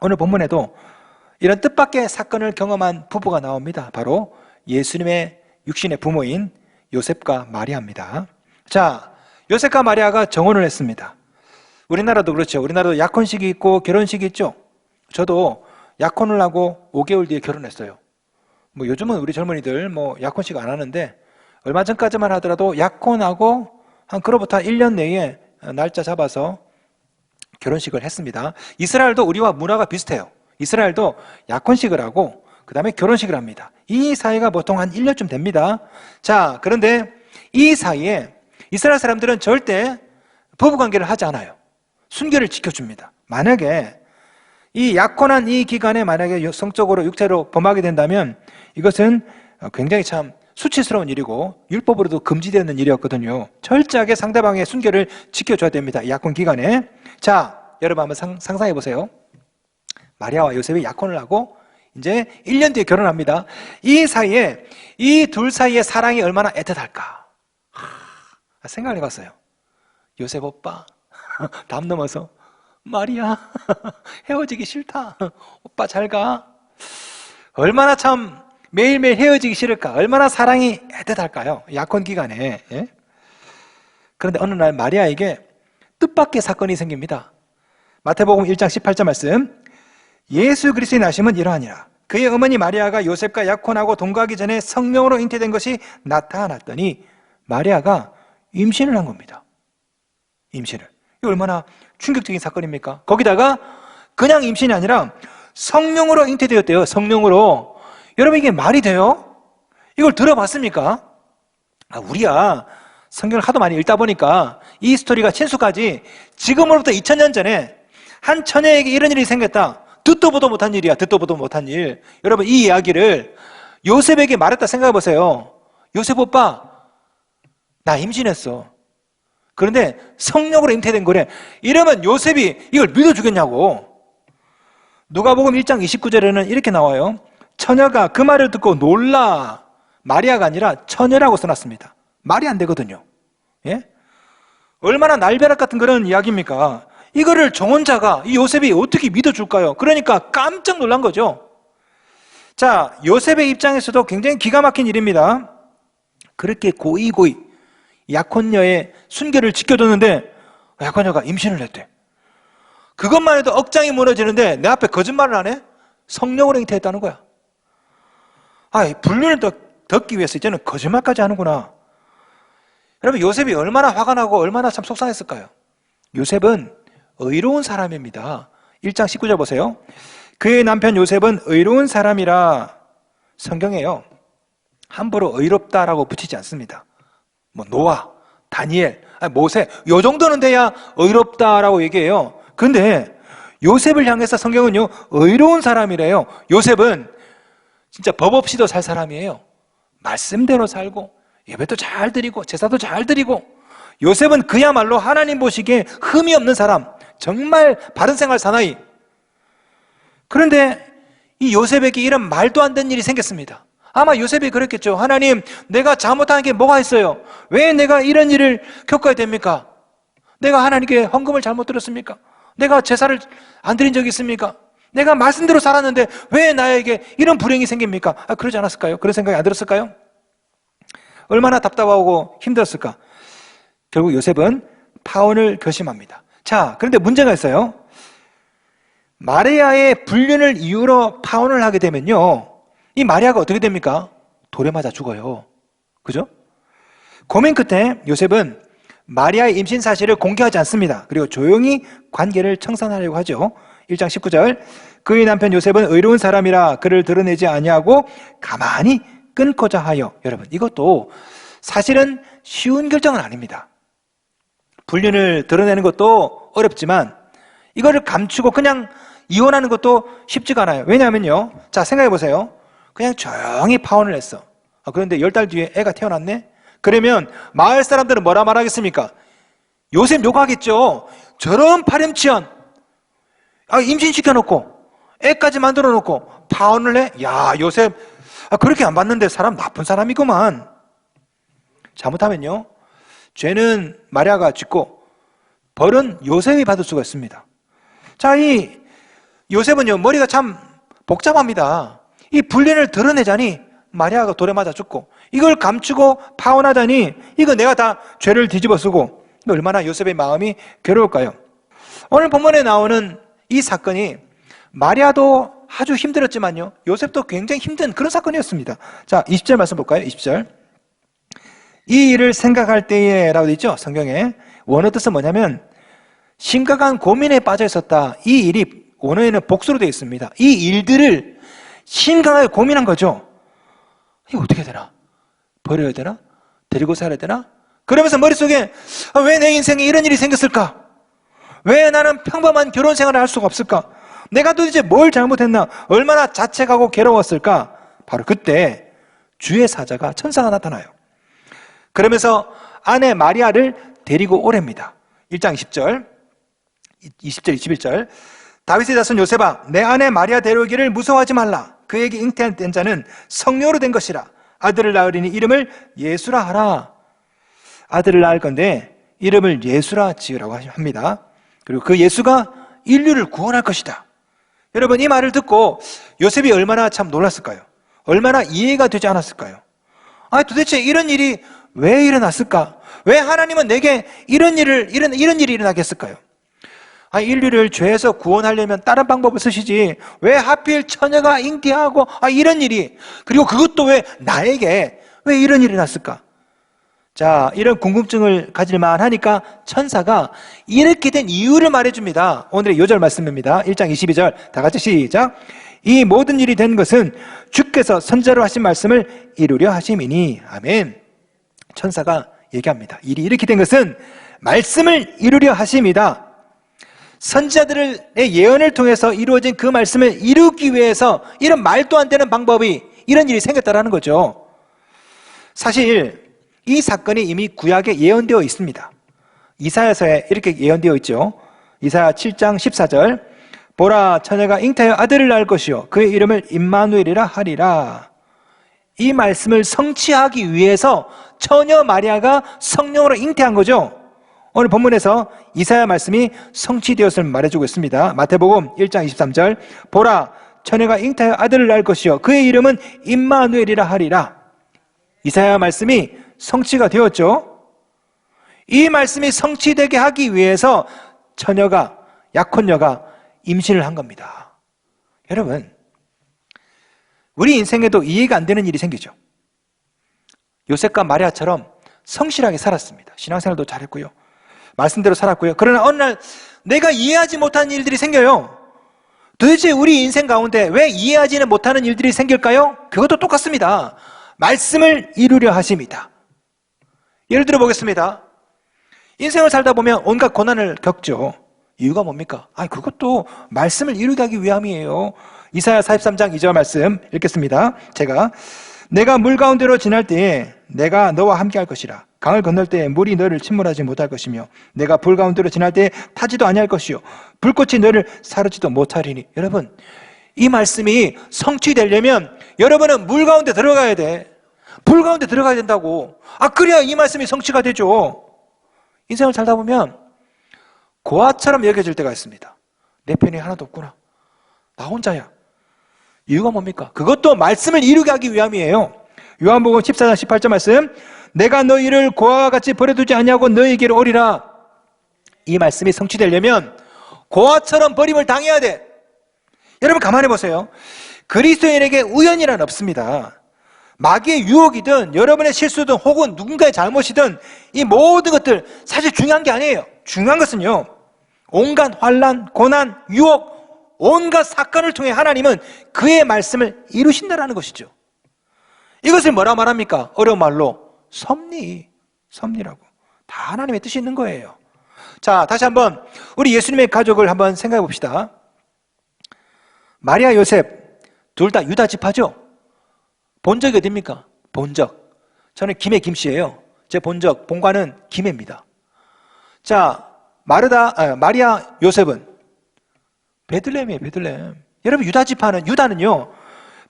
오늘 본문에도 이런 뜻밖의 사건을 경험한 부부가 나옵니다. 바로 예수님의 육신의 부모인 요셉과 마리아입니다. 자, 요셉과 마리아가 정혼을 했습니다. 우리나라도 그렇죠. 우리나라도 약혼식이 있고 결혼식이 있죠. 저도 약혼을 하고 5개월 뒤에 결혼했어요. 뭐 요즘은 우리 젊은이들 뭐 약혼식 안 하는데 얼마 전까지만 하더라도 약혼하고 한 그로부터 1년 내에 날짜 잡아서 결혼식을 했습니다. 이스라엘도 우리와 문화가 비슷해요. 이스라엘도 약혼식을 하고 그 다음에 결혼식을 합니다. 이 사이가 보통 한 1년쯤 됩니다. 자, 그런데 이 사이에 이스라엘 사람들은 절대 부부관계를 하지 않아요. 순결을 지켜줍니다. 만약에 이 약혼한 이 기간에 만약에 성적으로 육체로 범하게 된다면 이것은 굉장히 참 수치스러운 일이고 율법으로도 금지되는 일이었거든요. 철저하게 상대방의 순결을 지켜줘야 됩니다. 이 약혼 기간에. 자, 여러분 한번 상상해 보세요. 마리아와 요셉이 약혼을 하고 이제 1년 뒤에 결혼합니다. 이 사이에 이 둘 사이의 사랑이 얼마나 애틋할까 생각을 해봤어요. 요셉 오빠 담 넘어서 마리아 헤어지기 싫다. 오빠 잘 가. 얼마나 참 매일매일 헤어지기 싫을까. 얼마나 사랑이 애틋할까요? 약혼 기간에. 예? 그런데 어느 날 마리아에게 뜻밖의 사건이 생깁니다. 마태복음 1장 18절 말씀. 예수 그리스도의 나심은 이러하니라. 그의 어머니 마리아가 요셉과 약혼하고 동거하기 전에 성령으로 잉태된 것이 나타났더니 마리아가 임신을 한 겁니다. 임신을. 이거 얼마나 충격적인 사건입니까? 거기다가 그냥 임신이 아니라 성령으로 잉태되었대요. 성령으로. 여러분 이게 말이 돼요? 이걸 들어봤습니까? 우리야 성경을 하도 많이 읽다 보니까 이 스토리가 친숙하지. 지금으로부터 2000년 전에 한 처녀에게 이런 일이 생겼다. 듣도 보도 못한 일이야. 듣도 보도 못한 일. 여러분 이 이야기를 요셉에게 말했다 생각해 보세요. 요셉 오빠 나 임신했어. 그런데 성령으로 잉태된 거래. 이러면 요셉이 이걸 믿어주겠냐고. 누가복음 1장 29절에는 이렇게 나와요. 처녀가 그 말을 듣고 놀라. 마리아가 아니라 처녀라고 써놨습니다. 말이 안 되거든요. 예? 얼마나 날벼락 같은 그런 이야기입니까? 이거를 정혼자가 이 요셉이 어떻게 믿어줄까요? 그러니까 깜짝 놀란 거죠. 자, 요셉의 입장에서도 굉장히 기가 막힌 일입니다. 그렇게 고이고이 약혼녀의 순결을 지켜줬는데 약혼녀가 임신을 했대. 그것만 해도 억장이 무너지는데 내 앞에 거짓말을 안 해? 성령으로 잉태했다는 거야. 불륜을 덮기 위해서 이제는 거짓말까지 하는구나. 여러분 요셉이 얼마나 화가 나고 얼마나 참 속상했을까요? 요셉은 의로운 사람입니다. 1장 19절 보세요. 그의 남편 요셉은 의로운 사람이라. 성경에요 함부로 의롭다라고 붙이지 않습니다. 뭐 노아, 다니엘, 모세 요 정도는 돼야 의롭다라고 얘기해요. 근데 요셉을 향해서 성경은요 의로운 사람이래요. 요셉은 진짜 법 없이도 살 사람이에요. 말씀대로 살고 예배도 잘 드리고 제사도 잘 드리고. 요셉은 그야말로 하나님 보시기에 흠이 없는 사람, 정말 바른 생활 사나이. 그런데 이 요셉에게 이런 말도 안 되는 일이 생겼습니다. 아마 요셉이 그랬겠죠. 하나님, 내가 잘못한 게 뭐가 있어요? 왜 내가 이런 일을 겪어야 됩니까? 내가 하나님께 헌금을 잘못 드렸습니까? 내가 제사를 안 드린 적이 있습니까? 내가 말씀대로 살았는데 왜 나에게 이런 불행이 생깁니까? 그러지 않았을까요? 그런 생각이 안 들었을까요? 얼마나 답답하고 힘들었을까? 결국 요셉은 파혼을 결심합니다. 자, 그런데 문제가 있어요. 마리아의 불륜을 이유로 파혼을 하게 되면요 이 마리아가 어떻게 됩니까? 돌에 맞아 죽어요. 그죠? 고민 끝에 요셉은 마리아의 임신 사실을 공개하지 않습니다. 그리고 조용히 관계를 청산하려고 하죠. 1장 19절. 그의 남편 요셉은 의로운 사람이라 그를 드러내지 아니하고 가만히 끊고자 하여. 여러분 이것도 사실은 쉬운 결정은 아닙니다. 불륜을 드러내는 것도 어렵지만 이거를 감추고 그냥 이혼하는 것도 쉽지가 않아요. 왜냐하면요 자 생각해 보세요. 그냥 조용히 파혼을 했어. 그런데 10달 뒤에 애가 태어났네? 그러면 마을 사람들은 뭐라 말하겠습니까? 요셉 욕하겠죠. 저런 파렴치한 임신시켜놓고 애까지 만들어놓고 파혼을 해? 야 요셉 그렇게 안 봤는데 사람 나쁜 사람이구만. 잘못하면요 죄는 마리아가 짓고 벌은 요셉이 받을 수가 있습니다. 자, 이 요셉은요, 머리가 참 복잡합니다. 이 불륜을 드러내자니 마리아가 돌에 맞아 죽고, 이걸 감추고 파혼하자니 이거 내가 다 죄를 뒤집어 쓰고, 얼마나 요셉의 마음이 괴로울까요? 오늘 본문에 나오는 이 사건이 마리아도 아주 힘들었지만요, 요셉도 굉장히 힘든 그런 사건이었습니다. 자, 20절 말씀 볼까요? 20절. 이 일을 생각할 때에 라고 되어 있죠, 성경에. 원어 뜻은 뭐냐면 심각한 고민에 빠져 있었다. 이 일이 원어에는 복수로 되어 있습니다. 이 일들을 심각하게 고민한 거죠. 이거 어떻게 해야 되나? 버려야 되나? 데리고 살아야 되나? 그러면서 머릿속에 왜 내 인생에 이런 일이 생겼을까? 왜 나는 평범한 결혼 생활을 할 수가 없을까? 내가 도대체 뭘 잘못했나? 얼마나 자책하고 괴로웠을까? 바로 그때 주의 사자가, 천사가 나타나요. 그러면서 아내 마리아를 데리고 오랍니다. 1장 10절, 20절, 21절. 다윗의 자손 요셉아, 내 아내 마리아 데려오기를 무서워하지 말라. 그에게 잉태된 자는 성령으로 된 것이라. 아들을 낳으리니 이름을 예수라 하라. 아들을 낳을 건데 이름을 예수라 지으라고 합니다. 그리고 그 예수가 인류를 구원할 것이다. 여러분, 이 말을 듣고 요셉이 얼마나 참 놀랐을까요? 얼마나 이해가 되지 않았을까요? 도대체 이런 일이 왜 일어났을까? 왜 하나님은 내게 이런 일이 일어나게 했을까요? 인류를 죄에서 구원하려면 다른 방법을 쓰시지, 왜 하필 처녀가 잉태하고 이런 일이, 그리고 그것도 왜 나에게 왜 이런 일이 났을까? 자, 이런 궁금증을 가질만 하니까 천사가 이렇게 된 이유를 말해줍니다. 오늘의 요절 말씀입니다. 1장 22절 다 같이 시작. 이 모든 일이 된 것은 주께서 선자로 하신 말씀을 이루려 하심이니. 아멘. 천사가 얘기합니다. 일이 이렇게 된 것은 말씀을 이루려 하심이다. 선지자들의 예언을 통해서 이루어진 그 말씀을 이루기 위해서 이런 말도 안 되는 방법이, 이런 일이 생겼다라는 거죠. 사실 이 사건이 이미 구약에 예언되어 있습니다. 이사야서에 이렇게 예언되어 있죠. 이사야 7장 14절. 보라, 처녀가 잉태하여 아들을 낳을 것이요 그의 이름을 임마누엘이라 하리라. 이 말씀을 성취하기 위해서 처녀 마리아가 성령으로 잉태한 거죠. 오늘 본문에서 이사야 말씀이 성취되었음을 말해주고 있습니다. 마태복음 1장 23절. 보라, 처녀가 잉태하여 아들을 낳을 것이요 그의 이름은 임마누엘이라 하리라. 이사야 말씀이 성취가 되었죠. 이 말씀이 성취되게 하기 위해서 처녀가, 약혼녀가 임신을 한 겁니다. 여러분, 우리 인생에도 이해가 안 되는 일이 생기죠. 요셉과 마리아처럼 성실하게 살았습니다. 신앙생활도 잘했고요, 말씀대로 살았고요. 그러나 어느 날 내가 이해하지 못하는 일들이 생겨요. 도대체 우리 인생 가운데 왜 이해하지는 못하는 일들이 생길까요? 그것도 똑같습니다. 말씀을 이루려 하심이다. 예를 들어 보겠습니다. 인생을 살다 보면 온갖 고난을 겪죠. 이유가 뭡니까? 그것도 말씀을 이루게 하기 위함이에요. 이사야 43장 2절 말씀 읽겠습니다. 내가 물 가운데로 지날 때에 내가 너와 함께 할 것이라. 강을 건널 때에 물이 너를 침몰하지 못할 것이며 내가 불 가운데로 지날 때에 타지도 아니할 것이요 불꽃이 너를 사르지도 못하리니. 여러분, 이 말씀이 성취되려면 여러분은 물 가운데 들어가야 돼. 불 가운데 들어가야 된다고. 그래야 이 말씀이 성취가 되죠. 인생을 살다 보면 고아처럼 여겨질 때가 있습니다. 내 편이 하나도 없구나, 나 혼자야. 이유가 뭡니까? 그것도 말씀을 이루게 하기 위함이에요. 요한복음 14장 18절 말씀. 내가 너희를 고아와 같이 버려두지 아니하고 너희에게로 오리라. 이 말씀이 성취되려면 고아처럼 버림을 당해야 돼. 여러분, 가만히 보세요. 그리스도인에게 우연이란 없습니다. 마귀의 유혹이든 여러분의 실수든 혹은 누군가의 잘못이든 이 모든 것들 사실 중요한 게 아니에요. 중요한 것은요, 온갖 환난, 고난, 유혹, 온갖 사건을 통해 하나님은 그의 말씀을 이루신다라는 것이죠. 이것을 뭐라 말합니까? 어려운 말로 섭리라고. 다 하나님의 뜻이 있는 거예요. 자, 다시 한번 우리 예수님의 가족을 한번 생각해 봅시다. 마리아, 요셉 둘 다 유다 지파죠. 본적이 어딥니까? 본적. 저는 김해 김씨예요. 제 본관은 김해입니다. 자, 마리아, 요셉은 베들레헴이에요. 베들레헴. 여러분, 유다는요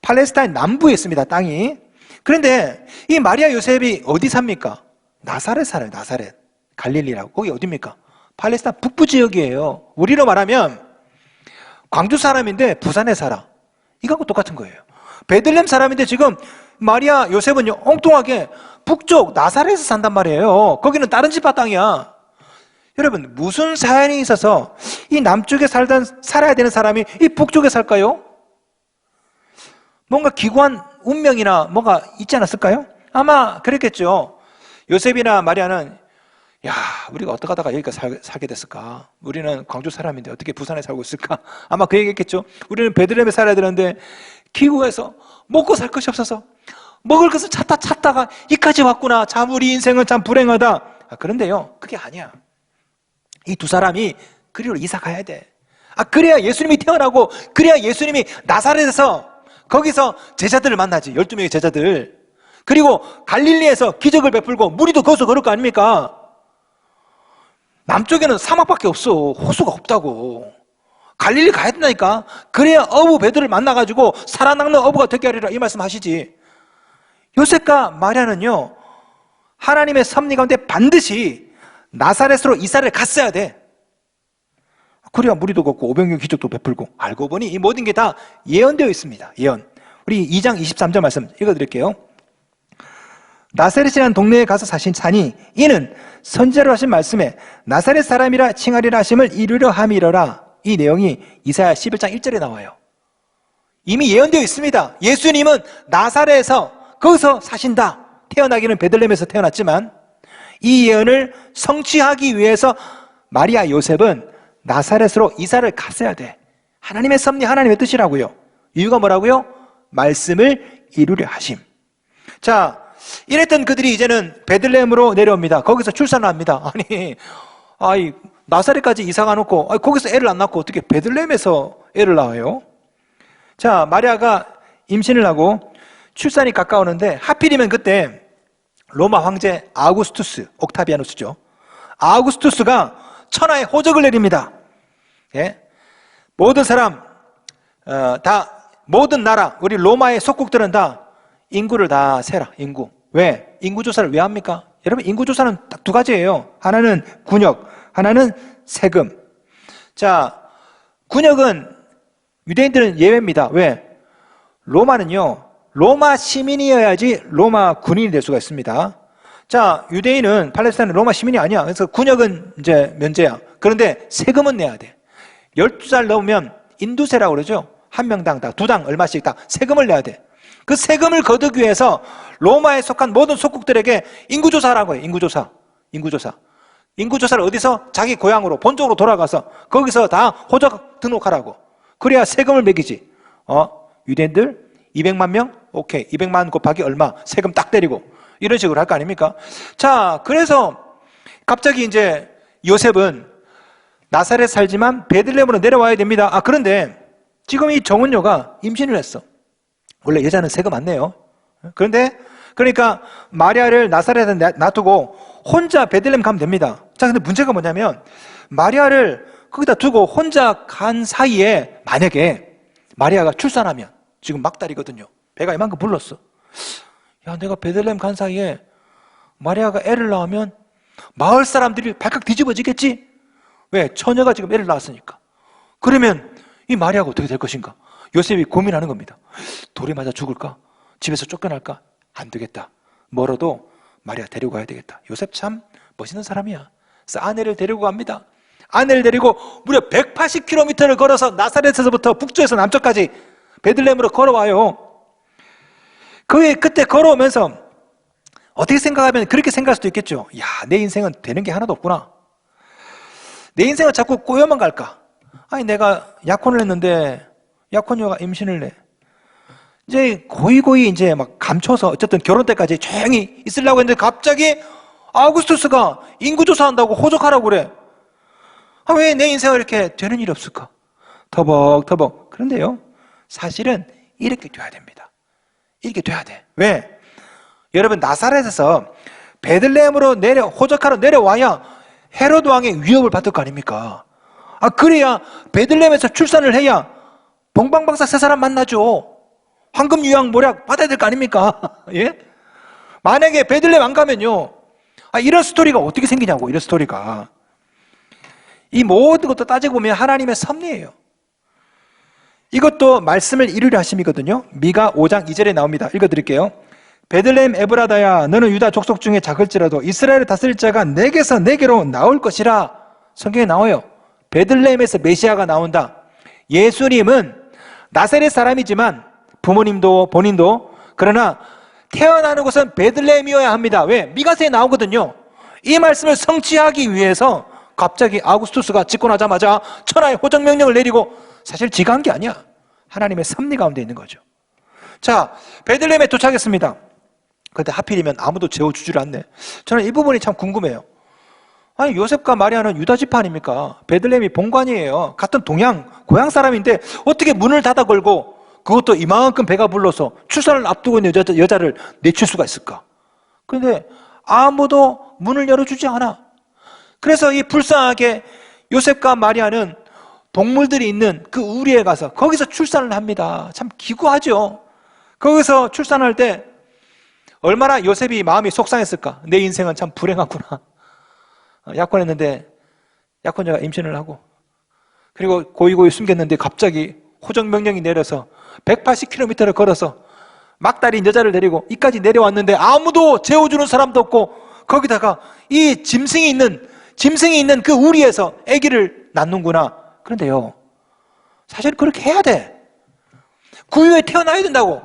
팔레스타인 남부에 있습니다, 땅이. 그런데 이 마리아, 요셉이 어디 삽니까? 나사렛 살아요. 나사렛, 갈릴리라고. 거기 어딥니까? 팔레스타인 북부 지역이에요. 우리로 말하면 광주 사람인데 부산에 살아. 이거하고 똑같은 거예요. 베들레헴 사람인데 지금 마리아 요셉은요 엉뚱하게 북쪽 나사렛에서 산단 말이에요. 거기는 다른 집안 땅이야. 여러분 무슨 사연이 있어서 이 남쪽에 살아야 되는 사람이 이 북쪽에 살까요? 뭔가 기구한 운명이나 뭔가 있지 않았을까요? 아마 그랬겠죠. 요셉이나 마리아는 야 우리가 어떻게 하다가 여기까지 살게 됐을까? 우리는 광주 사람인데 어떻게 부산에 살고 있을까? 아마 그 얘기했겠죠. 우리는 베들레헴에 살아야 되는데 기구해서 먹고 살 것이 없어서 먹을 것을 찾다가 이까지 왔구나. 참 우리 인생은 참 불행하다. 그런데요 그게 아니야. 이 두 사람이 그리로 이사 가야 돼. 그래야 예수님이 태어나고 그래야 예수님이 나사렛에서 거기서 제자들을 만나지. 12명의 제자들. 그리고 갈릴리에서 기적을 베풀고 무리도 거기서 걸을 거 아닙니까? 남쪽에는 사막밖에 없어. 호수가 없다고. 갈릴리 가야 된다니까. 그래야 어부 베드를 만나가지고 살아남는 어부가 되게 하리라 이 말씀 하시지. 요셉과 마리아는요 하나님의 섭리 가운데 반드시 나사렛으로 이사를 갔어야 돼. 그래야 무리도 걷고 500명 기적도 베풀고. 알고 보니 이 모든 게 다 예언되어 있습니다. 예언. 우리 2장 23절 말씀 읽어드릴게요. 나사렛이라는 동네에 가서 사니 이는 선지자로 하신 말씀에 나사렛 사람이라 칭하리라 하심을 이루려 함이러라. 이 내용이 이사야 11장 1절에 나와요. 이미 예언되어 있습니다. 예수님은 나사렛에서 거기서 사신다. 태어나기는 베들레헴에서 태어났지만 이 예언을 성취하기 위해서 마리아 요셉은 나사렛으로 이사를 갔어야 돼. 하나님의 섭리, 하나님의 뜻이라고요. 이유가 뭐라고요? 말씀을 이루려 하심. 자, 이랬던 그들이 이제는 베들레헴으로 내려옵니다. 거기서 출산을 합니다. 아니 나사렛까지 이사가 놓고 거기서 애를 안 낳고 어떻게 베들레헴에서 애를 낳아요? 자, 마리아가 임신을 하고 출산이 가까우는데 하필이면 그때 로마 황제 아우구스투스, 옥타비아누스죠. 아우구스투스가 천하에 호적을 내립니다. 예? 모든 사람 모든 나라, 우리 로마의 속국들은 다 인구를 다 세라. 인구. 왜? 인구조사를 왜 합니까? 여러분 인구조사는 딱 두 가지예요. 하나는 군역, 하나는 세금. 자, 군역은 유대인들은 예외입니다. 왜? 로마는요 로마 시민이어야지 로마 군인이 될 수가 있습니다. 자, 유대인은 팔레스타인은 로마 시민이 아니야. 그래서 군역은 이제 면제야. 그런데 세금은 내야 돼. 12살 넘으면 인두세라고 그러죠. 한 명당 다, 두 당 얼마씩 다 세금을 내야 돼. 그 세금을 거두기 위해서 로마에 속한 모든 속국들에게 인구조사라고 해요. 인구조사를 어디서? 자기 고향으로 본적으로 돌아가서 거기서 다 호적 등록하라고. 그래야 세금을 매기지. 유대인들 200만 명? 오케이. 200만 곱하기 얼마? 세금 딱 때리고. 이런 식으로 할 거 아닙니까? 자, 그래서 갑자기 이제 요셉은 나사렛 살지만 베들레헴으로 내려와야 됩니다. 그런데 지금 이 정은녀가 임신을 했어. 원래 여자는 세금 안 내요. 그러니까 마리아를 나사렛에 놔두고 혼자 베들레헴 가면 됩니다. 자, 근데 문제가 뭐냐면 마리아를 거기다 두고 혼자 간 사이에 만약에 마리아가 출산하면 지금 막달이거든요. 배가 이만큼 불렀어. 야, 내가 베들레헴 간 사이에 마리아가 애를 낳으면 마을 사람들이 발칵 뒤집어지겠지? 왜? 처녀가 지금 애를 낳았으니까. 그러면 이 마리아가 어떻게 될 것인가? 요셉이 고민하는 겁니다. 돌에 맞아 죽을까? 집에서 쫓겨날까? 안 되겠다. 멀어도 마리아 데리고 가야 되겠다. 요셉 참 멋있는 사람이야. 그래서 아내를 데리고 갑니다. 아내를 데리고 무려 180km를 걸어서 나사렛에서부터 북쪽에서 남쪽까지 베들레헴으로 걸어와요. 그때 걸어오면서 어떻게 생각하면 그렇게 생각할 수도 있겠죠. 야, 내 인생은 되는 게 하나도 없구나. 내 인생은 자꾸 꼬여만 갈까? 내가 약혼을 했는데 약혼녀가 임신을 해. 이제 고이고이 이제 막 감춰서 어쨌든 결혼 때까지 조용히 있으려고 했는데 갑자기 아우구스투스가 인구조사한다고 호적하라고 그래. 왜 내 인생은 이렇게 되는 일이 없을까? 터벅터벅. 그런데요, 사실은 이렇게 돼야 됩니다. 이렇게 돼야 돼. 왜? 여러분, 나사렛에서 베들레헴으로 호적하러 내려와야 헤로드 왕의 위협을 받을 거 아닙니까? 그래야 베들레헴에서 출산을 해야 봉방박사 세 사람 만나죠. 황금 유황 모략 받아야 될 거 아닙니까? 예? 만약에 베들레헴 안 가면요, 이런 스토리가 어떻게 생기냐고. 이런 스토리가 이 모든 것도 따지고 보면 하나님의 섭리예요. 이것도 말씀을 이루려 하심이거든요. 미가 5장 2절에 나옵니다. 읽어드릴게요. 베들레헴 에브라다야, 너는 유다 족속 중에 작을지라도 이스라엘을 다스릴 자가 내게서 내게로 나올 것이라. 성경에 나와요. 베들레헴에서 메시아가 나온다. 예수님은 나사렛 사람이지만 부모님도 본인도, 그러나 태어나는 곳은 베들레헴이어야 합니다. 왜? 미가서에 나오거든요. 이 말씀을 성취하기 위해서 갑자기 아구스투스가 집권하자마자 천하의 호정명령을 내리고, 사실 지가 한 게 아니야. 하나님의 섭리 가운데 있는 거죠. 자, 베들레헴에 도착했습니다. 그런데 하필이면 아무도 재워주질 않네. 저는 이 부분이 참 궁금해요. 아니, 요셉과 마리아는 유다 지파 아닙니까? 베들레헴이 본관이에요. 같은 동양, 고향 사람인데 어떻게 문을 닫아 걸고, 그것도 이만큼 배가 불러서 출산을 앞두고 있는 여자를 내칠 수가 있을까? 그런데 아무도 문을 열어주지 않아. 그래서 이 불쌍하게 요셉과 마리아는 동물들이 있는 그 우리에 가서 거기서 출산을 합니다. 참 기구하죠. 거기서 출산할 때 얼마나 요셉이 마음이 속상했을까? 내 인생은 참 불행하구나. 약혼했는데 약혼자가 임신을 하고, 그리고 고이고이 숨겼는데 갑자기 호정명령이 내려서 180km를 걸어서 막달린 여자를 데리고 이까지 내려왔는데 아무도 재워주는 사람도 없고, 거기다가 이 짐승이 있는 그 우리에서 아기를 낳는구나. 그런데요, 사실 그렇게 해야 돼. 구유에 태어나야 된다고.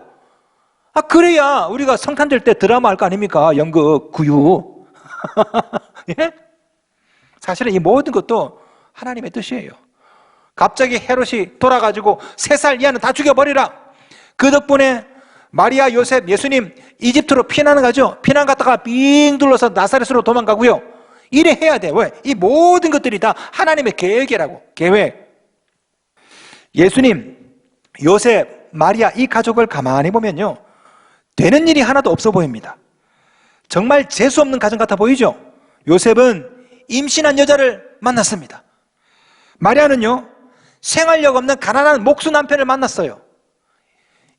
그래야 우리가 성탄절 때 드라마 할 거 아닙니까? 연극, 구유. 예? 사실은 이 모든 것도 하나님의 뜻이에요. 갑자기 헤롯이 돌아가지고 3살 이하는 다 죽여버리라. 그 덕분에 마리아, 요셉, 예수님 이집트로 피난을 가죠. 피난 갔다가 빙 둘러서 나사렛으로 도망가고요. 이래 해야 돼. 왜? 이 모든 것들이 다 하나님의 계획이라고. 계획. 예수님, 요셉, 마리아 이 가족을 가만히 보면요, 되는 일이 하나도 없어 보입니다. 정말 재수 없는 가정 같아 보이죠? 요셉은 임신한 여자를 만났습니다. 마리아는요, 생활력 없는 가난한 목수 남편을 만났어요.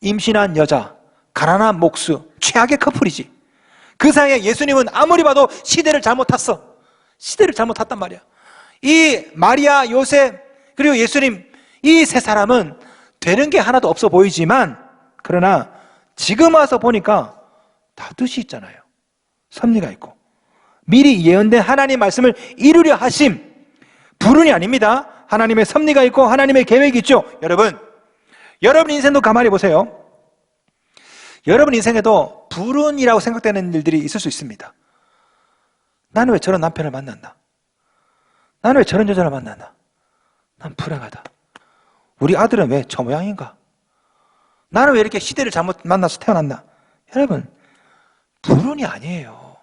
임신한 여자, 가난한 목수, 최악의 커플이지. 그 사이에 예수님은 아무리 봐도 시대를 잘못 탔어. 시대를 잘못 탔단 말이야. 이 마리아, 요셉, 그리고 예수님, 이 세 사람은 되는 게 하나도 없어 보이지만, 그러나 지금 와서 보니까 다 뜻이 있잖아요. 섭리가 있고 미리 예언된 하나님의 말씀을 이루려 하심, 불운이 아닙니다. 하나님의 섭리가 있고 하나님의 계획이 있죠. 여러분 인생도 가만히 보세요. 여러분 인생에도 불운이라고 생각되는 일들이 있을 수 있습니다. 나는 왜 저런 남편을 만났나? 나는 왜 저런 여자를 만났나? 난 불행하다. 우리 아들은 왜 저 모양인가? 나는 왜 이렇게 시대를 잘못 만나서 태어났나? 여러분, 불운이 아니에요.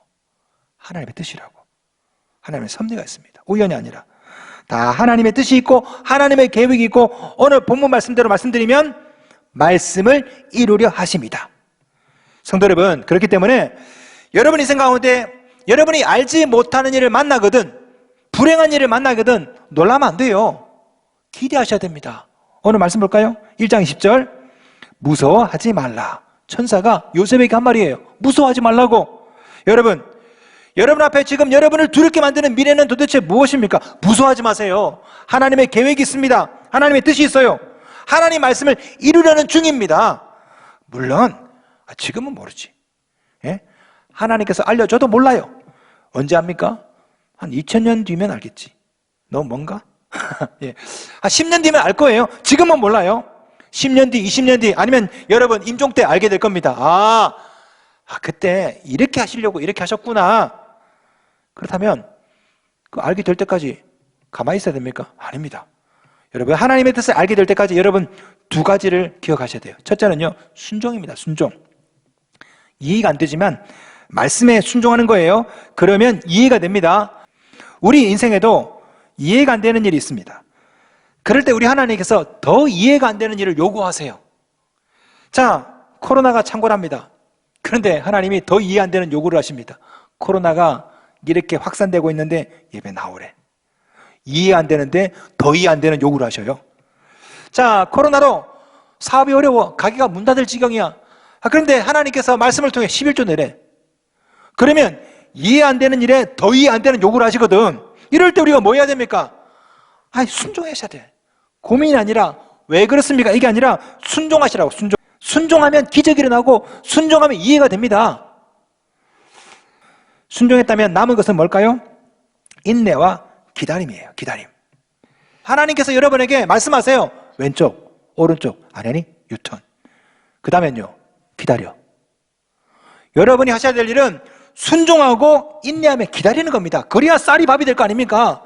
하나님의 뜻이라고. 하나님의 섭리가 있습니다. 우연이 아니라 다 하나님의 뜻이 있고 하나님의 계획이 있고, 오늘 본문 말씀대로 말씀드리면 말씀을 이루려 하십니다. 성도 여러분, 그렇기 때문에 여러분 인생 가운데 여러분이 알지 못하는 일을 만나거든, 불행한 일을 만나거든 놀라면 안 돼요. 기대하셔야 됩니다. 오늘 말씀 볼까요? 1장 20절, 무서워하지 말라. 천사가 요셉에게 한 말이에요. 무서워하지 말라고. 여러분 앞에 지금 여러분을 두렵게 만드는 미래는 도대체 무엇입니까? 무서워하지 마세요. 하나님의 계획이 있습니다. 하나님의 뜻이 있어요. 하나님 말씀을 이루려는 중입니다. 물론 지금은 모르지. 예? 하나님께서 알려줘도 몰라요. 언제 합니까? 한 2000년 뒤면 알겠지. 너무 먼가? 예. 한 10년 뒤면 알 거예요. 지금은 몰라요. 10년 뒤, 20년 뒤, 아니면 여러분 임종 때 알게 될 겁니다. 그때 이렇게 하시려고 이렇게 하셨구나. 그렇다면 그 알게 될 때까지 가만히 있어야 됩니까? 아닙니다. 여러분, 하나님의 뜻을 알게 될 때까지 여러분 2가지를 기억하셔야 돼요. 첫째는요, 순종입니다. 순종. 이해가 안 되지만 말씀에 순종하는 거예요. 그러면 이해가 됩니다. 우리 인생에도 이해가 안 되는 일이 있습니다. 그럴 때 우리 하나님께서 더 이해가 안 되는 일을 요구하세요. 자, 코로나가 창궐합니다. 그런데 하나님이 더 이해 안 되는 요구를 하십니다. 코로나가 이렇게 확산되고 있는데 예배 나오래. 이해 안 되는데 더 이해 안 되는 요구를 하셔요. 자, 코로나로 사업이 어려워. 가게가 문 닫을 지경이야. 그런데 하나님께서 말씀을 통해 11조 내래. 그러면 이해 안 되는 일에 더 이해 안 되는 요구를 하시거든. 이럴 때 우리가 뭐 해야 됩니까? 순종하셔야 돼. 고민이 아니라 왜 그렇습니까? 이게 아니라 순종하시라고. 순종하면 기적이 일어나고 순종하면 이해가 됩니다. 순종했다면 남은 것은 뭘까요? 인내와 기다림이에요. 기다림. 하나님께서 여러분에게 말씀하세요. 왼쪽, 오른쪽, 아니 유턴. 그 다음엔요, 기다려. 여러분이 하셔야 될 일은 순종하고 인내하며 기다리는 겁니다. 그래야 쌀이 밥이 될 거 아닙니까?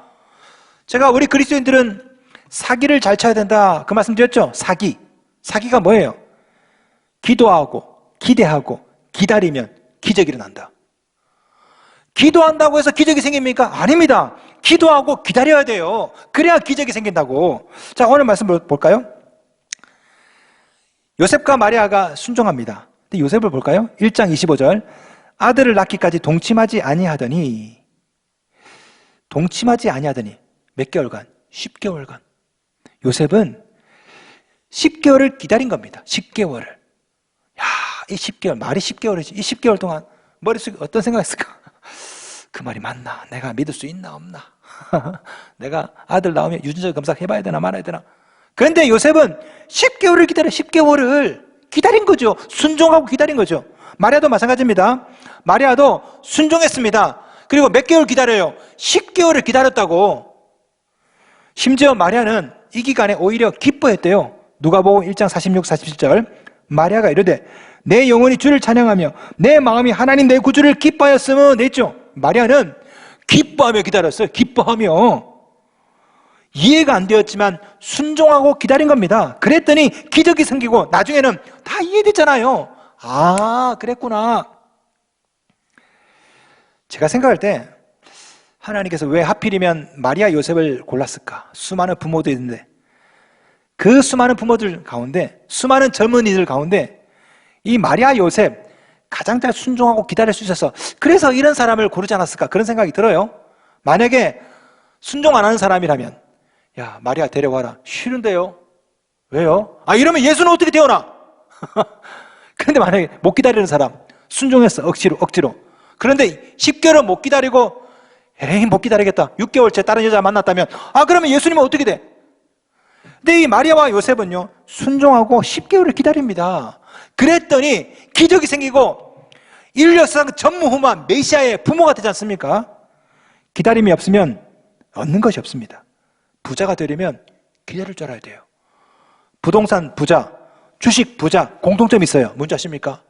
제가 우리 그리스도인들은 사기를 잘 쳐야 된다 그 말씀 드렸죠? 사기가 뭐예요? 기도하고 기대하고 기다리면 기적이 일어난다. 기도한다고 해서 기적이 생깁니까? 아닙니다. 기도하고 기다려야 돼요. 그래야 기적이 생긴다고. 자, 오늘 말씀 볼까요? 요셉과 마리아가 순종합니다. 근데 요셉을 볼까요? 1장 25절. 아들을 낳기까지 동침하지 아니하더니 몇 개월간? 10개월간. 요셉은 10개월을 기다린 겁니다. 10개월을. 야, 이 10개월, 말이 10개월이지. 이 10개월 동안 머릿속에 어떤 생각했을까? 그 말이 맞나? 내가 믿을 수 있나 없나? 내가 아들 나오면 유전자 검사 해봐야 되나 말아야 되나? 그런데 요셉은 10개월을 기다려. 10개월을 기다린 거죠. 순종하고 기다린 거죠. 마리아도 마찬가지입니다. 마리아도 순종했습니다. 그리고 몇 개월 기다려요? 10개월을 기다렸다고. 심지어 마리아는 이 기간에 오히려 기뻐했대요. 누가복음 1장 46, 47절. 마리아가 이르되 내 영혼이 주를 찬양하며 내 마음이 하나님 내 구주를 기뻐하였으면 냈죠. 마리아는 기뻐하며 기다렸어요. 기뻐하며. 이해가 안 되었지만 순종하고 기다린 겁니다. 그랬더니 기적이 생기고 나중에는 다 이해됐잖아요. 아, 그랬구나. 제가 생각할 때 하나님께서 왜 하필이면 마리아 요셉을 골랐을까? 수많은 부모도 있는데 그 수많은 부모들 가운데, 수많은 젊은이들 가운데 이 마리아 요셉 가장 잘 순종하고 기다릴 수 있어서 그래서 이런 사람을 고르지 않았을까? 그런 생각이 들어요. 만약에 순종 안 하는 사람이라면 야, 마리아 데려와라. 싫은데요? 왜요? 아, 이러면 예수는 어떻게 태어나? 그런데 만약에 못 기다리는 사람, 순종했어. 억지로. 그런데 10개월은 못 기다리고 에이, 못 기다리겠다. 6개월째 다른 여자 만났다면 아, 그러면 예수님은 어떻게 돼? 근데 이 마리아와 요셉은요, 순종하고 10개월을 기다립니다. 그랬더니 기적이 생기고 인류 역사상 전무후무한 메시아의 부모가 되지 않습니까? 기다림이 없으면 얻는 것이 없습니다. 부자가 되려면 기다릴 줄 알아야 돼요. 부동산 부자, 주식 부자 공통점이 있어요. 뭔지 아십니까?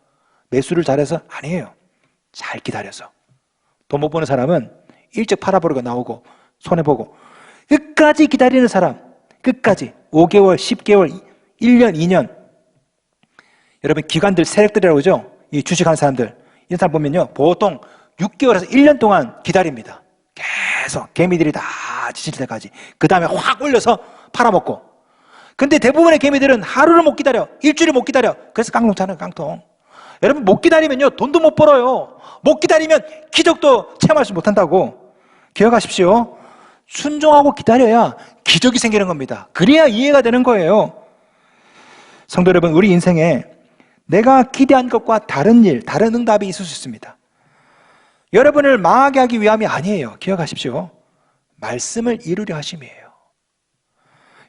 매수를 잘해서? 아니에요. 잘 기다려서. 돈 못 버는 사람은 일찍 팔아버리고 나오고 손해보고 끝까지 기다리는 사람, 끝까지 5개월, 10개월, 1년, 2년. 여러분 기관들, 세력들이라고 그러죠? 이 주식하는 사람들, 이런 사람 보면요 보통 6개월에서 1년 동안 기다립니다. 계속 개미들이 다 지칠 때까지. 그 다음에 확 올려서 팔아먹고. 근데 대부분의 개미들은 하루를 못 기다려, 일주일을 못 기다려. 그래서 깡통 차는 깡통. 여러분 못 기다리면요 돈도 못 벌어요. 못 기다리면 기적도 체험할 수 못한다고. 기억하십시오. 순종하고 기다려야 기적이 생기는 겁니다. 그래야 이해가 되는 거예요. 성도 여러분, 우리 인생에 내가 기대한 것과 다른 일, 다른 응답이 있을 수 있습니다. 여러분을 망하게 하기 위함이 아니에요. 기억하십시오. 말씀을 이루려 하심이에요.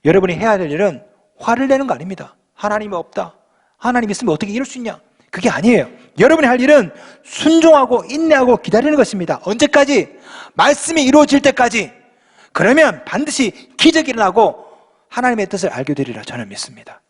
여러분이 해야 될 일은 화를 내는 거 아닙니다. 하나님이 없다. 하나님 있으면 어떻게 이룰 수 있냐? 그게 아니에요. 여러분이 할 일은 순종하고 인내하고 기다리는 것입니다. 언제까지? 말씀이 이루어질 때까지. 그러면 반드시 기적이 일어나고 하나님의 뜻을 알게 되리라 저는 믿습니다.